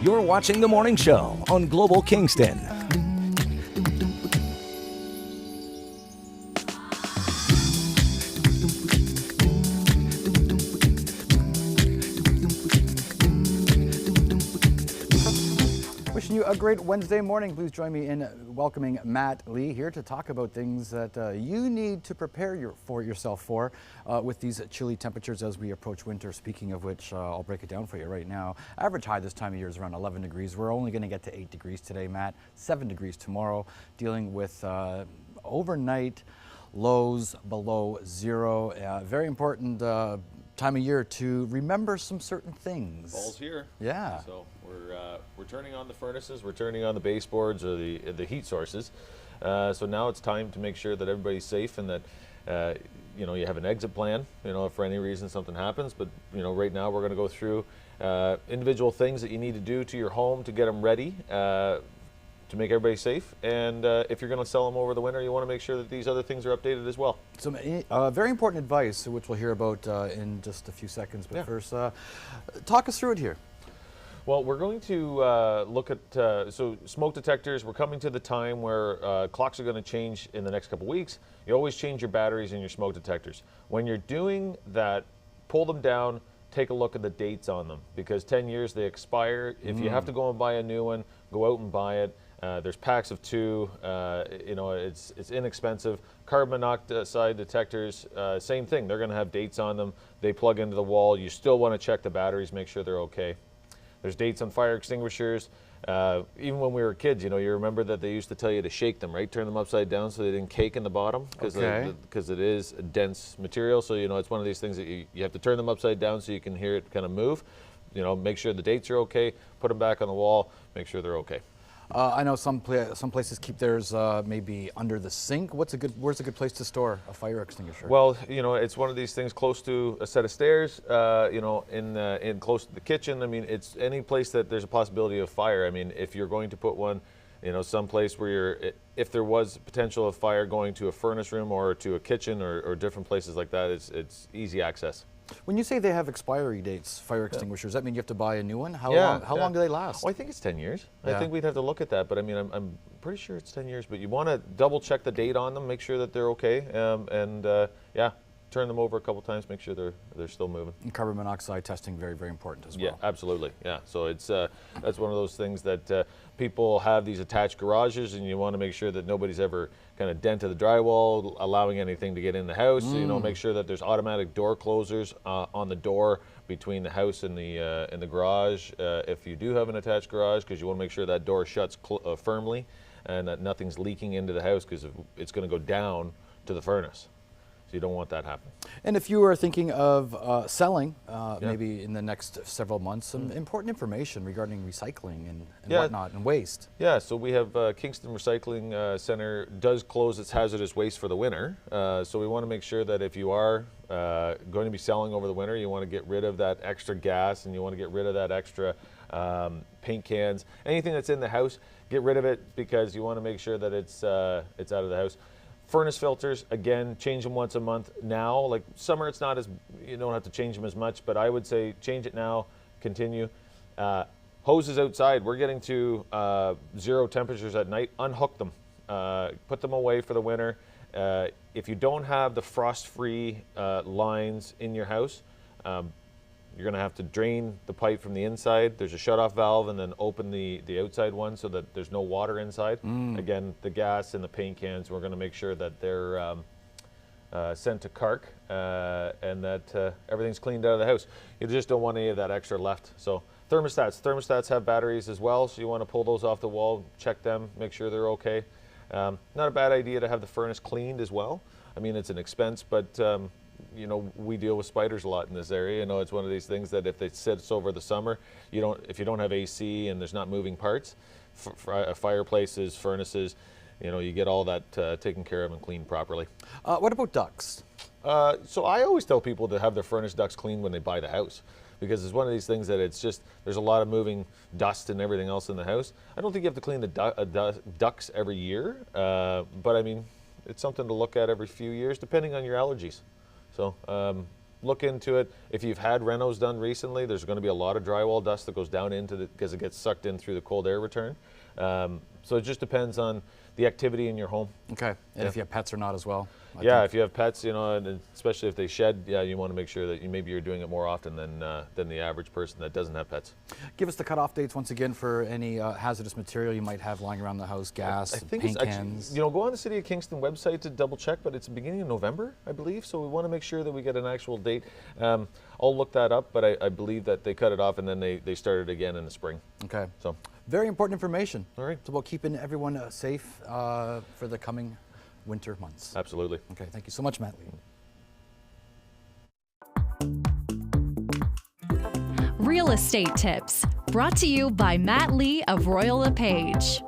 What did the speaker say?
You're watching The Morning Show on Global Kingston. Wishing you a great Wednesday morning. Please join me in welcoming Matt Lee here to talk about things that you need to prepare yourself for with these chilly temperatures as we approach winter. Speaking of which, I'll break it down for you right now. Average high this time of year is around 11 degrees. We're only going to get to 8 degrees today, Matt. 7 degrees tomorrow. Dealing with overnight lows below zero. Very important time of year to remember some certain things. Fall's here. Yeah. So we're turning on the furnaces, we're turning on the baseboards or the heat sources. So now it's time to make sure that everybody's safe and that you have an exit plan. If for any reason something happens. But right now we're going to go through individual things that you need to do to your home to get them ready. To make everybody safe, and if you're going to sell them over the winter, you want to make sure that these other things are updated as well. Some very important advice, which we'll hear about in just a few seconds, but first, talk us through it here. Well, we're going to look at, so smoke detectors, we're coming to the time where clocks are going to change in the next couple weeks. You always change your batteries in your smoke detectors. When you're doing that, pull them down, take a look at the dates on them, because 10 years they expire. If you have to go and buy a new one, go out and buy it. There's packs of 2. It's inexpensive. Carbon monoxide detectors, same thing. They're going to have dates on them. They plug into the wall. You still want to check the batteries, make sure they're okay. There's dates on fire extinguishers. Even when we were kids, you remember that they used to tell you to shake them, right? Turn them upside down so they didn't cake in the bottom, because it is a dense material. So it's one of these things that you have to turn them upside down so you can hear it kind of move. Make sure the dates are okay. Put them back on the wall. Make sure they're okay. I know some places keep theirs maybe under the sink. Where's a good place to store a fire extinguisher? Well, it's one of these things close to a set of stairs. In close to the kitchen. I mean, it's any place that there's a possibility of fire. I mean, if you're going to put one, someplace where if there was potential of fire going to a furnace room or to a kitchen or different places like that, it's easy access. When you say they have expiry dates, fire extinguishers, does that mean you have to buy a new one? How long do they last? Well, I think it's 10 years. I think we'd have to look at that, but I mean, I'm pretty sure it's 10 years. But you want to double check the date on them, make sure that they're okay, turn them over a couple times, make sure they're still moving. And carbon monoxide testing, very, very important as well. Yeah, absolutely. Yeah, so it's that's one of those things that people have these attached garages, and you want to make sure that nobody's ever kind of dented the drywall, allowing anything to get in the house. So, make sure that there's automatic door closers on the door between the house and the garage. If you do have an attached garage, because you want to make sure that door shuts firmly and that nothing's leaking into the house, because it's going to go down to the furnace. So you don't want that happening. And if you are thinking of selling, maybe in the next several months, some important information regarding recycling and whatnot and waste. Yeah, so we have Kingston Recycling Center does close its hazardous waste for the winter. So we want to make sure that if you are going to be selling over the winter, you want to get rid of that extra gas and you want to get rid of that extra paint cans. Anything that's in the house, get rid of it, because you want to make sure that it's out of the house. Furnace filters, again, change them once a month now. Like summer, it's not as, you don't have to change them as much, but I would say change it now, continue. Hoses outside, we're getting to 0 temperatures at night, unhook them. Put them away for the winter. If you don't have the frost-free lines in your house, you're going to have to drain the pipe from the inside. There's a shut-off valve, and then open the outside one so that there's no water inside. Again, the gas and the paint cans, we're going to make sure that they're sent to CARC and that everything's cleaned out of the house. You just don't want any of that extra left. So thermostats have batteries as well, so you want to pull those off the wall, check them, make sure they're okay. Not a bad idea to have the furnace cleaned as well. I mean, it's an expense, but we deal with spiders a lot in this area. It's one of these things that if it sits over the summer, if you don't have AC and there's not moving parts, fireplaces, furnaces, you get all that taken care of and cleaned properly. What about ducts? So I always tell people to have their furnace ducts cleaned when they buy the house, because it's one of these things that it's just, there's a lot of moving dust and everything else in the house. I don't think you have to clean the ducts every year, but I mean, it's something to look at every few years, depending on your allergies. So look into it. If you've had renos done recently, there's going to be a lot of drywall dust that goes down into because it gets sucked in through the cold air return. So it just depends on the activity in your home. Okay, and if you have pets or not as well. Yeah, if you have pets, you know, and especially if they shed, yeah, you want to make sure that maybe you're doing it more often than the average person that doesn't have pets. Give us the cutoff dates once again for any hazardous material you might have lying around the house, gas, I think paint it's cans. actually, you know, go on the City of Kingston website to double check, but it's the beginning of November, I believe, so we want to make sure that we get an actual date. I'll look that up, but I believe that they cut it off and then they started again in the spring. Okay. So. Very important information. All right. It's about keeping everyone safe for the coming winter months. Absolutely. Okay, thank you so much, Matt Lee. Real estate tips brought to you by Matt Lee of Royal LePage.